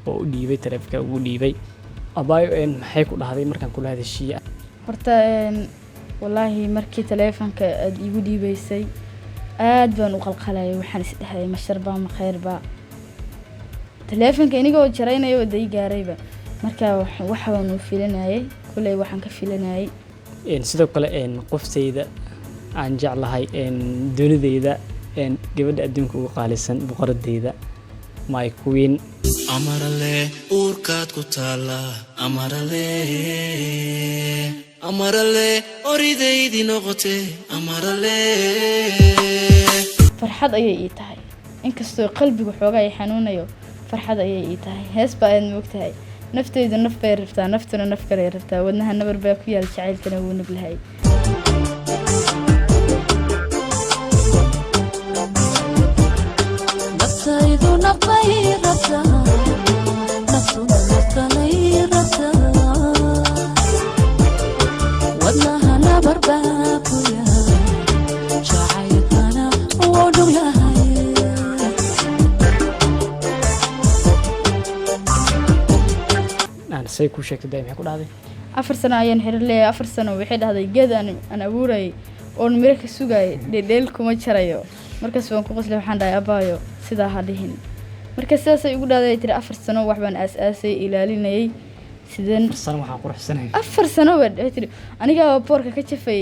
oo u dhiibay taleefanka ugu dhiibay abaayo maxay ku dhahday markaan kula hadashiye horta wallahi markii taleefanka aad igu dhiibaysay aad baan u qalqalay waxaan is dhahay ma sharba ma khayrba taleefanka inigoo jaraynayo waday gaarayba marka waxaan u filanayay kulay waxaan ka filanayay sidoo kale qoftayda aan jeclahay dunidayda gabadha adduunka ugu qaalisan boqoradayda my queen amarale uurkaad ku taala amarale oridaydii noqotay amarale farxad ayay ii tahay inkastoo qalbigu xoogaa ay xanuunayo farxad ayay ii tahay hees baa aad moogtahay naftaydu naf bay rabtaa naftuna naf kale rabtaa wadnaha nabar baa ku yaal jacaylkana wuu nuglahay naftaydu naf bay rabtaa naftuna naf kale rabtaa wadnaha nabar baa ku yaal jacaylkana wuu nuglahay say ku sheegtay maxay ku dhahday 4 sano ayaan xiriir leeyahay 4 sano waxay dhahday geed aan abuuray oo miro ka sugay dhedheel kuma jarayo markaas waan ku qoslay waxaan dhahay abaayo sidaa ha dhihin markaas saasay ugu dhahday tiri 4 sano wax baan aas-aasay ilaalinayay sideen sano waxaan quruxsanay 4 sano way tiri aniga boorka ka jafay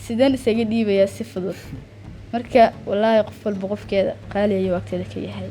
sideen isaga dhiibaya si fudud marka wallahi qof walba qofkeeda qaali ayuu waqtiga ka yahay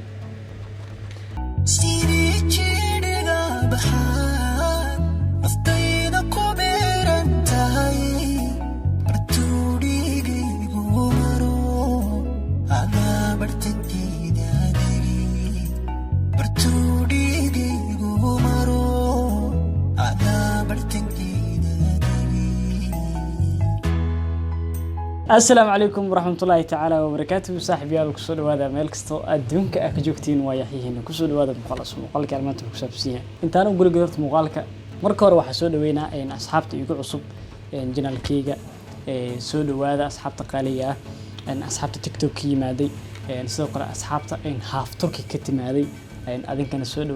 السلام عليكم ورحمة الله تعالى وبركاته صاحبي يا كسر هذا ملكستو أدونك أكجوكتين ويحيين كسر هذا مخلص مقالك على ما تكسب سيها أنت أنا بقول قدرت مقالك مركور وحسود وينا إن أصحابتي يقول عصب إن جنا الكيجا سود هذا أصحاب تقالية إن أصحاب تيك توك مادي إن سوق أصحاب إن هاف تركي كتير مادي إن أذن كان سود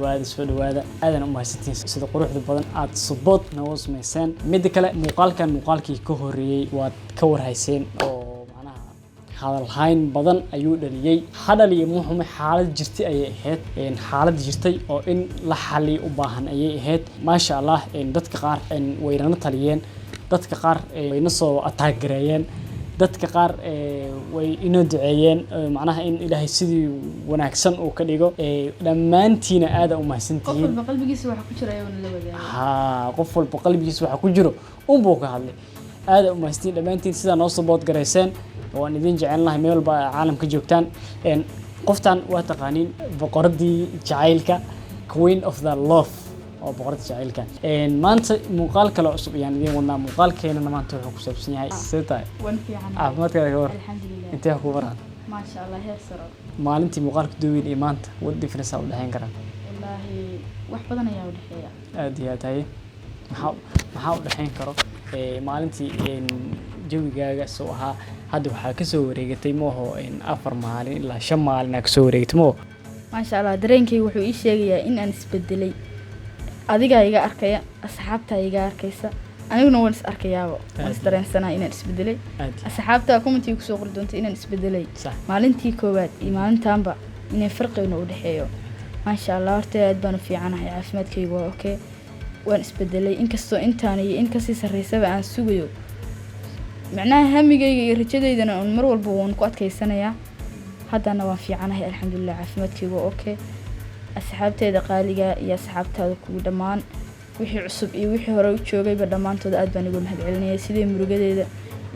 هذا أذن أمها ستين سيد قروح البدن عاد صباط نواز ميسان مدكلا مقالك كهوري وتكور هيسين أو معناها هذا الحين بدن أيود اللي هذا اللي مهم حالة جرتي أي هات إن حالة جرتي أو إن لحالي وباهن أي هات ما شاء الله إن دتك قار إن ويرنا طليان دتك قار ينصوا أتاجريان dadka qaar way inoo duceeyeen macnaha in ilaahay sidii wanaagsan uu ka dhigo dhamaantiina aad u mahadsantihiin qof walba qalbigiisa waxa ku jira ayuu la wadaagaa qof walba qalbigiisa waxa ku jiro buu ka hadlay aad u mahadsantihiin dhamaantiin sida noo support gareyseen waan idin jecelnahay meel walba caalamka joogtaan qoftan waa taqaaniin boqoradii jacaylka queen of the love oo boqorada jacaylka maanta muuqaal kale cusub ayaan idin wadnaa muuqaalkeena maanta wuxuu ku saabsan yahay sidee wan fiican caafimaadkaaga ka war alxamdulillah intee ku waran ma sha Allah heer saro maalintii muuqaalka duwin iyo maanta wad difference u dhaxayn karaan wallahi wax badan ayaa u dhaxeeya aad iyo aad tahay maxaa u dhaxayn karo maalintii jawigaaga soo ahaa hadda waxaa ka soo wareegatay mooho 4 maalin ilaa 5 maalin ka soo wareegtay moo ma sha Allah dareenkay wuxuu ii sheegayaa in aan isbedelay adiga iga arkaya asxaabta iga arkaysa aniguna waan is arkayaabo waan is dareensanaa inaan isbedelay asxaabta comment ku soo qori doonto inaan isbedelay maalintii koowaad iyo maalintaanba inay farqiga u dhaxeeyo ma sha Allah horta aad baan u fiicanahay caafimaadkaygu waa okay waan isbedelay inkastoo intaan iyo in ka sii sareysaba aan sugayo macnaha hamigayga iyo rajadeydana aan mar walba waan ku adkaysanayaa haddana waan fiicanahay alxamdulillah caafimaadkaygu waa okay asxaabteeda qaaliga iyo asxaabtaada kugu dhamaan wixii cusub iyo wixii hore u joogayba dhamaantooda aad baan ugu mahadcelinayay sidii murugadeeda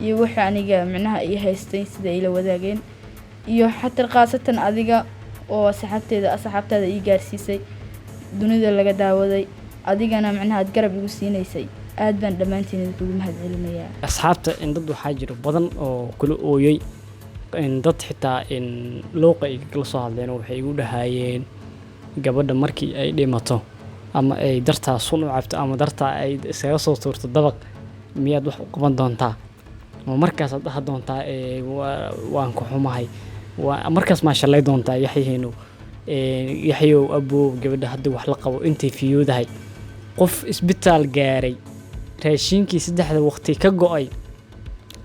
iyo waxa aniga macnaha ay haystay sida ay la wadaageen iyo xataa qaasatan adiga oo asxaabtaada ii gaarsiisay dunida laga daawaday adigana macnaha aad garab igu siinaysay aad baan dhamaantiin ugu mahadcelinayaa asxaabta in dad waxaa jira badan oo kula ooyay in dad xitaa in looqa ay kala soo hadleen waxay igu dhahaayeen gabadha markii ay dhimato ama ay dartaa sun u cabto ama dartaa ay isaga soo tuurto dabaq miyaad wax u qaban doontaa ama markaas aad dhaha doontaa waan ku xumahay markaas ma shalay doontaa yaxyeeno yaxyow abow gabadha hadda wax la qabo intay fiyoodahay qof isbitaal gaaray raashinkii saddexda waqti ka go'ay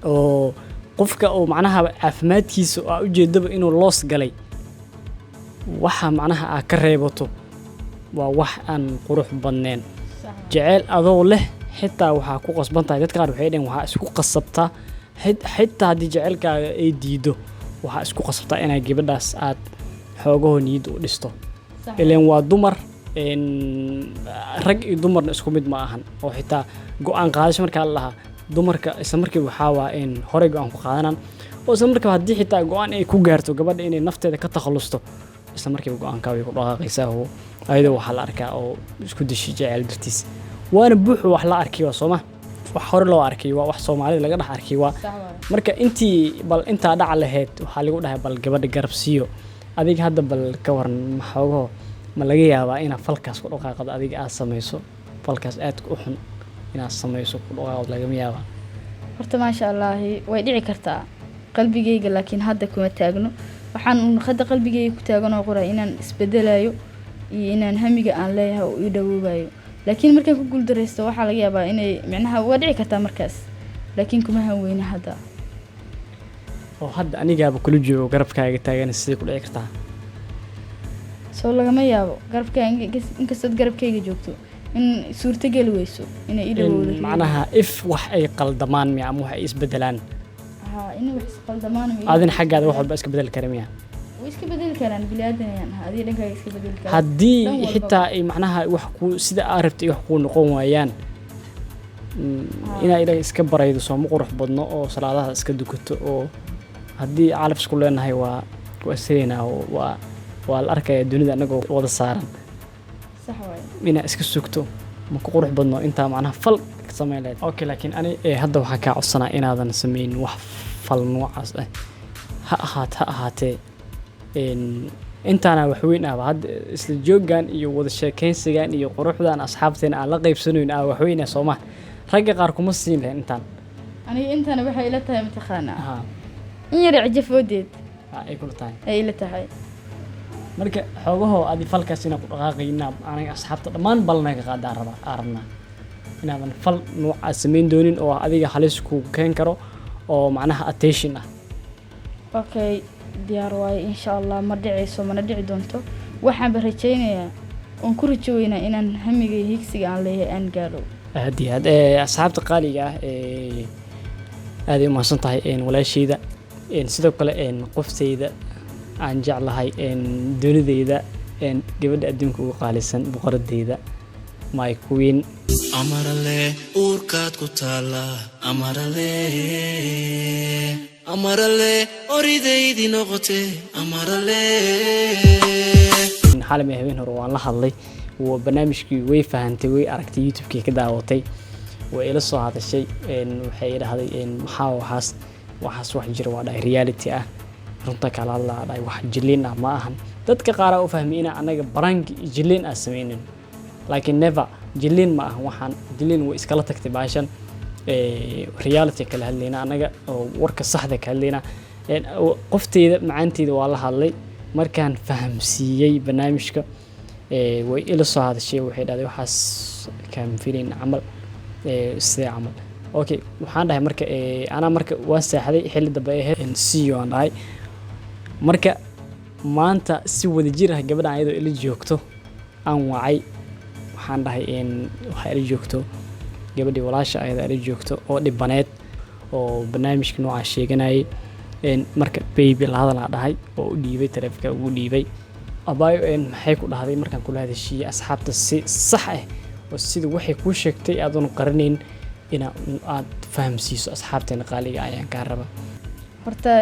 oo qofka oo macnaha caafimaadkiisa oo ujeedaba inuu loos galay waxa macnaha aad ka reebato waa wax aan qurux badneen jecel adoo leh xitaa waxaa ku qasban tahay dadka qaar waxay dhaheen waxaa isku qasabtaa xitaa haddii jecelkaaga ay diido waxaa isku qasabtaa inay gabadhaas aad xoogaho niyad u dhisto ileen waa dumar rag iyo dumarna isku mid ma ahan oo xitaa go'aan qaadasho markaa la lahaa dumarka isla markii waxaa waa in horey go'aan ku qaadanaan oo isla markiiba haddii xitaa go'aan ay ku gaarto gabadha inay nafteeda ka takhalusto isla markiiba go'aankaa way ku dhaqaaqaysaa oo ayadoo waxaa la arkaa oo isku dashi jecel dartiis waana buuxu wax la arkay waa sooma wax hore loo arkay waa wax Soomaalida laga dhax arkay waa marka intii bal inta dhac lahayd waxa lagu dhahay bal gabadha garab siiyo adiga hadda bal ka waran maxoogo ma laga yaabaa inaad falkaas ku dhaqaaqdo adiga aad samayso falkaas aad u xun inaad samayso ku dhaqaaqdo laga yaabaa horta ma sha Allah way dhici kartaa qalbigayga laakiin hadda kuma taagno waxaan hadda qalbigayga ku taaganoo qoray inaan isbedelayo iyo inaan hamiga aan leeyahay oo ii dhawoobayo laakiin markaan ku guuldareysto waxa laga yaabaa inay macnaha waa dhici kartaa markaas laakiin kuma hanweyna hadda oo hadda anigaaba kula joogo garabkaaga taagan sidii ku dhici kartaa soo lagama yaabo garabkaaga inkastoo garabkayga joogto in suurta gal weyso inay ii dhawoodo macnaha if wax ay qaldamaan miya ama wax ay isbedelaan in wax qaldamaan adin xaggaada wax walba iska bedel kara miya iska bedel karaan bilaadan hadii dhankaaga iska bedel karaan haddii xitaa ay macnaha wax ku sida aad rabtay wax ku noqon waayaan inaa ilaahay iska baraydo soo ma qurux badno oo salaadaha iska dukato oo haddii calaf isku leenahay waa asirina waa la arkaya dunida anagoo wada saaran sax waay inaa iska sugto ma ku qurux badno intaa macnaha fal sameyn lahayd okay laakiin ani hadda waxaan kaa codsanaa inaadan sameyn wax fal noocaas ah ha ahaatee intaana wax weyn ah hadda isla joogan iyo wada sheekaysigan iyo quruxdan asxaabteena aan la qaybsanayn wax weyn ah Soomaa ragga qaar kuma siin lahayn intaan aniga intaana waxay ila tahay mataqaanaa in yar cajafoodeed ay kula tahay ay ila tahay marka xoogaho adi falkaas inaan ku dhaqaaqayna aniga asxaabta dhammaan balnaga qaadaan rabaa inaadan fal nooca sameyn doonin oo adiga halis ku keen karo oo macnaha attention ah okay diyaar waay insha Allah ma dhicayso mana dhici doonto waxaan barajeynayaa oo ku rajaynaa inaan hamiga higsiga aan leeyahay aan gaaro aad asxaabta qaaliga aad ay umahadsan tahay walaashayda sidoo kale qoftayda aan jeclahay dunidayda gabadha adduunka ugu qaalisan boqoradayda my queen amarale uurkaad ku taala amarale oridaydii noqote amarale xalay habeen hore waan la hadlay oo barnaamijkii way fahantay way aragtay YouTube-kii ka daawatay way ila soo hadashay waxay yiraahdeen maxaa waxaas wax jira waa dhahay reality ah runta kala la dhahay wax jilin ah ma ahan dadka qaar oo fahmiyina anaga barank jilin ah sameeyeen laakiin never jilin ma ah waxaan jilin way iskala tagtay baashan reality kala hadlayna anaga oo warka saxda ka hadlayna qoftayda macaanteeda waa la hadlay markaan fahamsiiyay barnaamijka way ila soo hadashay waxay dhahday waxaas kaam firin amal sidee amal okay waxaan dhahay marka ana marka waan saaxday xilli dambe ahayd CEO aan dhahay marka maanta si wada jir ah gabadha ayadoo ila joogto aan wacay waxaan dhahay waxa ila joogto gabadhii walaasha ayada ila joogto oo dhibaneed oo barnaamijka nooca sheeganayay marka baby la hadal dhahay oo u dhiibay taleefanka ugu dhiibay abaayo maxay ku dhahday markaan kula hadashiiyay asxaabta si sax ah oo sida waxay ku sheegtay adoon qarinayn ina aad fahamsiiso asxaabteena qaaliga ayaan ka raba horta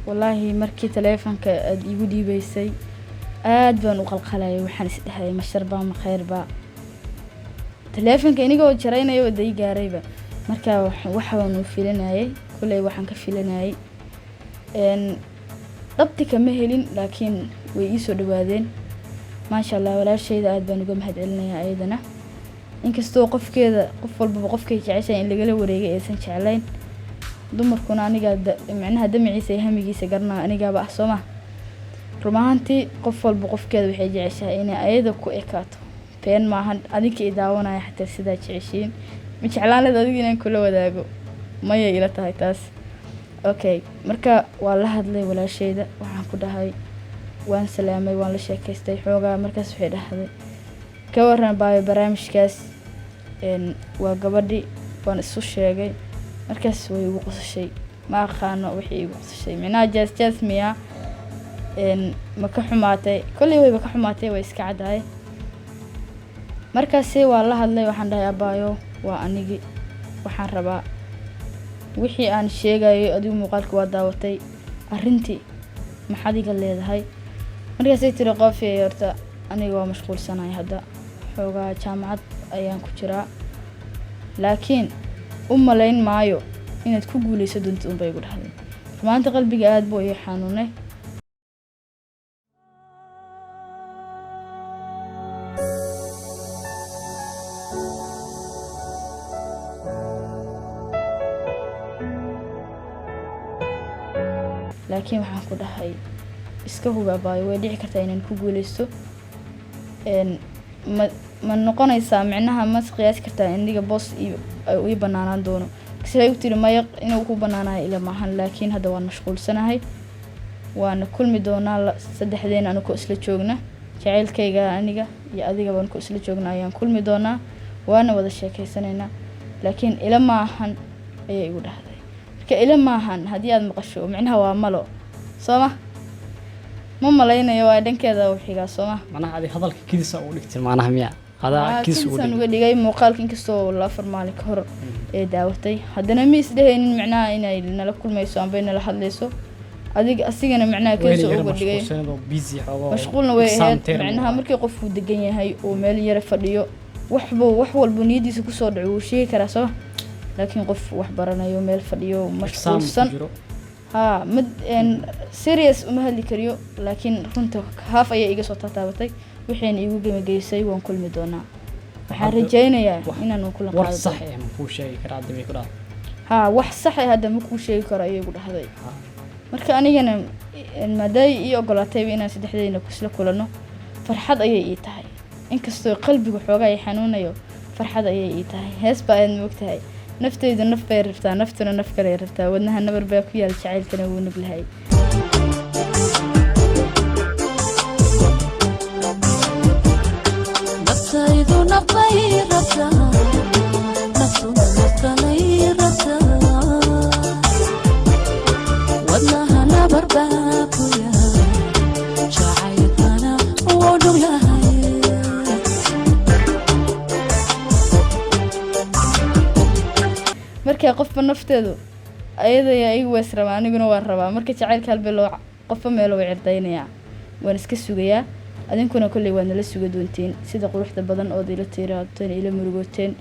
wallahi markii taleefanka aad igu dhiibaysay aad baan u qalqalay waxaan isdhahay ma sharba ma khayrba taleefanka iniga oo jaraynayo waday gaarayba marka waxaan u filanayay kulay waxaan ka filanayay dhabti kama helin laakiin way ii soo dhawaadeen ma sha Allah walaashayda aad baan uga mahadcelinayaa ayadana inkastoo qofkeeda qof walba qofkay jeceshay in laga wareegay aysan jeclayn dumarkuna aniga macnaha damaciisa hamigiisa garnaa aniga ba Soomaa rumaantii qof walba qofkeeda waxay jeceshahay inay ayada ku ekaato been maahan adinka i daawanaya xataa sidaa jeceshiin ma jeclaan lahayd adiga inaan kula wadaago maya ila tahay taas okay marka waa la hadlay walaashayda waxaan ku dhahay waan salaamay waan la sheekaystay xoogaa markaas waxay dhahday ka waran baayo barnaamijkaas waa gabadhi waan isu sheegay markaas way igu qosashay ma aqaano wixii igu qosashay micnaha jaas miya ma ka xumaatay kolley wayba ka xumaatay way iska caddahay markaasi waa la hadlay waxaan dhahay abaayo waa anigi waxaan rabaa wixii aan sheegayo adigu muuqaalka waa daawatay arrintii maxaad iga leedahay markaasay tiri qofii horta aniga waa mashquulsanahay hadda xoogaa jaamacad ayaan ku jiraa laakiin u malayn maayo inaad ku guulayso doonto unbay igu dhahday maanta qalbiga aad buu ii xanuunay laakiin waxaan ku dhahay iska hubaabayo way dhici kartaa inaan ku guulaysto ma noqonaysaa micnaha ma qiyaasi kartaa indiga boos ii banaanaan doono kasay u tiri maya inuu ku banaanahay ila maahan laakiin hadda waan mashquulsanahay waana kulmi doonaa saddexdeen anagoo isla joogna jacaylkayga aniga iyo adiga baan ku isla joogna ayaan kulmi doonaa waana wada sheekaysanaynaa laakiin ila maahan ayay igu dhahday marka ila maahan haddii aad maqasho micnaha waa malo sooma ma malaynayo waa dhankeeda u xigaa sooma macnaha adi hadalka kidisa u dhigtay macnaha miya adaa kidis uga dhigay muuqaalka inkastoo la farmaali ka hor ee daawatay haddana ma isdhehaynin micnaha inay nala kulmayso amba nala hadlayso adiga asigana micnaha kidis uga dhigay mashquulna way ahayd micnaha markii qofku degan yahay oo meel yara fadhiyo wax walba niyadiisa kusoo dhaco wuu sheegi karaa soo laakiin qof wax baranayo meel fadhiyo mashquulsan mid serious uma hadli kariyo laakiin runta haaf ayaa iga soo taabatay waxayna igu gamageysay waan kulmi doonaa waxaan rajaynayaa inaan kula qaado wax sax ah ma kuu sheegi karaa hadda ku dhahay wax sax ah hadda ma kuu sheegi karo ayay igu dhahday marka anigana maadaay ii ogolaatay inaan saddexdeena kusla kulano farxad ayay ii tahay inkastoo qalbigu xoogaa ay xanuunayo farxad ayay ii tahay hees baa aad moogtahay naftaydu naf bay rabtaa naftuna naf kale rabtaa wadnaha nabar baa ku yaal jacaylkana wuu nablahay naftaydu naf bay rabtaa naftuna naf kale rabtaa wadnaha nabar baa ku yaal jacaylkana wuu nablahay marka qofba nafteedu ayada igu wees rabaa aniguna waan rabaa marka jacaylka halbe loo qofba meel uu cirdaynaya waan iska sugayaa adinkuna kulli waan la suga doonteen sida quruxda badan oo ila tiiraateen ila murugooteen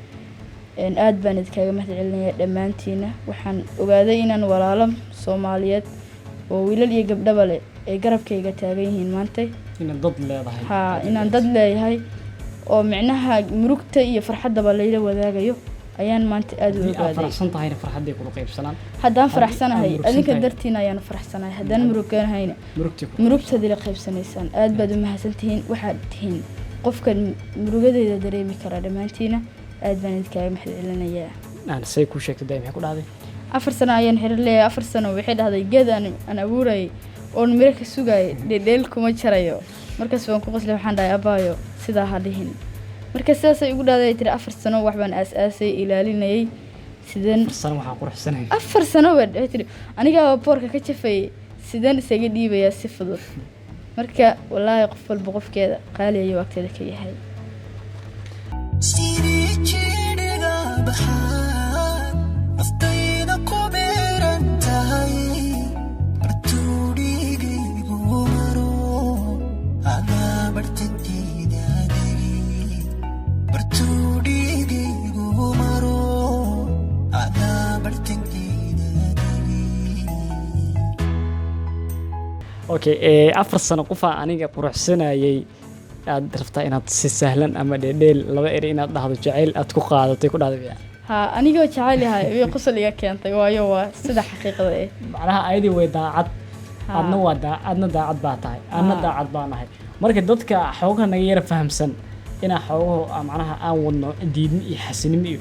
aad baan idkaaga mahadcelinayaa dhamaantiina waxaan ogaaday inaan walaalo Soomaaliyeed oo wiilal iyo gabdhaba leh ay garabkayga taagan yihiin maanta inaan dad leeyahay oo micnaha murugta iyo farxadaba la ila wadaagayo ayaan maanta aad u ogaaday faraxsantahay farxaday ku qaybsanaan haddaan faraxsanahay adinka dartiina ayaan faraxsanahay haddaan muruganahayna murugta dila qaybsanaysaan aad baad u mahadsantihiin waxaad tihiin qofka murugadeeda dareemi kara dhamaantiina aad baan idkaaga mahadcelinayaa aan say ku sheegtay maxay ku dhacday 4 sano ayaan xiriir leeyahay 4 sano waxay dhahday geedaan aan abuuray oo miro ka sugay dheel kuma jarayo markaas waan ku qoslay waxaan dhahay abaayo sida ha dhihin marka sidaas ay ugu dhaaday 4 sano wax baan aas-aasay ilaalinayay sideen sano waxaan quruxsanahay 4 sano way tiri aniga boorka ka jafay sideen isaga dhiibaya si fudud marka wallahi qof walba qofkeeda qaali iyo waqtiga ka yahay okay 4 sano qof aniga quruxsanayay aad rabtaa inaad si sahlan ama dheedheel laba eri inaad dhahdo jacayl aad ku qaadatay ku dhahday aniga jacayl yahay way qosol iga keentay waayo waa sida xaqiiqada macnaha ayadii way daacad adna daacad baa tahay adna daacad baa nahay marka dadka xoogaha naga yara fahamsan ina xoogaha macnaha aan wadno diidin iyo xasinimo iyo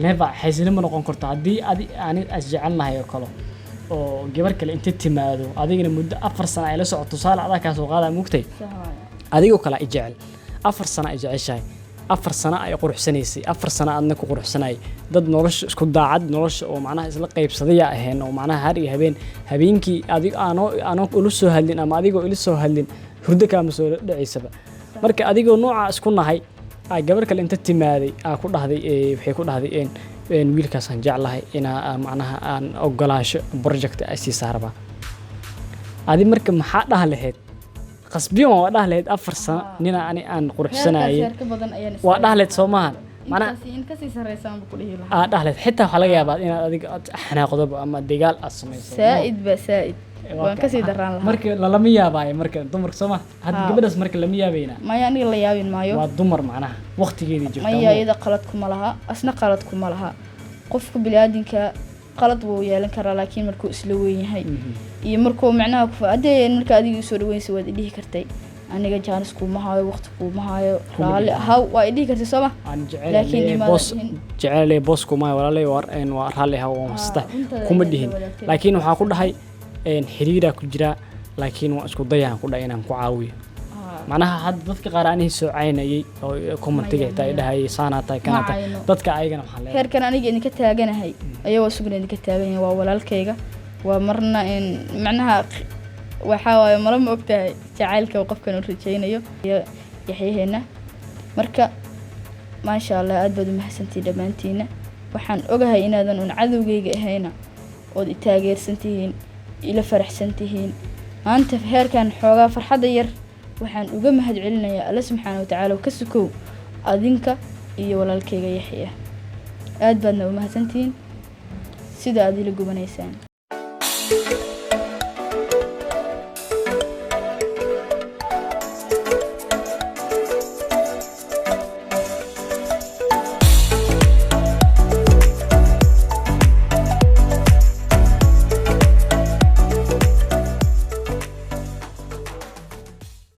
leeba xasinimo noqon karto hadii aan asjecelnahay oo kale oo gabar kale inta timaado adigina muddo 4 sano ay la socoto saal adaa ka soo qaada mugtay adigoo kala ijecel 4 sano ay jeceshahay 4 sano ay quruxsanaysay 4 sano aadna ku quruxsanay dad nolosha isku daacad nolosha oo macnaha isla qaybsaday aheen oo macnaha har iyo habeenkii adig aano ula soo hadlin ama adigoo ila soo hadlin hurdo ka soo dhaceysaba marka adigoo nooca isku nahay ay gabar kale inta timaaday ku dhahday waxay ku dhahday wiilkaas aan jeclahay ina macnaha aan ogolaasho project ay si saarba adi marka maxaa dhaha lahayd qasbiyo waa dhaha lahayd 4 sano nina aan quruxsanaayay waa dhaha lahayd Soomahan macnaha in ka sii sareysan ku dhihi lahaa dhaha lahayd xitaa waxa laga yaabaa inaad adiga xanaaqdo ama dagaal aad samayso saaid waan ka sii daraan lahaa marka lama yaabaayo marka dumarka Soomaa had gabadhaas marka lama yaabayna maya aniga la yaabin maayo waa dumar macnaha waqtigeedii joogtaa maya iyada qalad kuma laha asna qalad kuma laha qofka bini'aadinka qalad wuu yeelan karaa laakiin markuu isla weyn yahay iyo markuu macnaha ku faadeen marka adiga soo dhaweynsi waad dhihi kartay aniga jaanis kuma haayo waqti kuma haayo raali haw waa dhihi kartay Soomaa laakiin jecel boss kuma walaalay waa raali haw wasta kuma dhihin laakiin waxa ku dhahay xiriira ku jira laakiin waa isku dayaan ku dhahay inaan ku caawiyo macnaha had dadka qaar aan soo caynayay oo commentiga ay dhahay saanata kanata dadka ayagana waxa leeyahay heerkan aniga idinka taaganahay ayagoo sugan idinka taagan waa walaalkayga waa marna in macnaha waxa waaye ma ogtahay jacaylka qofkan uu rajaynayo yaxyeena marka ma sha Allah aad baad u mahadsantii dhamaantiina waxaan ogahay inaadan un cadowgayga ahayna oo taageersantihiin ila faraxsantihiin maanta heerkan xoogaa farxada yar waxaan uga mahad celinayaa Allah subhanahu wa ta'ala ka sukow adinka iyo walaalkayga Yaxya aad baadna u mahadsantiin sida aad ila gubanaysaan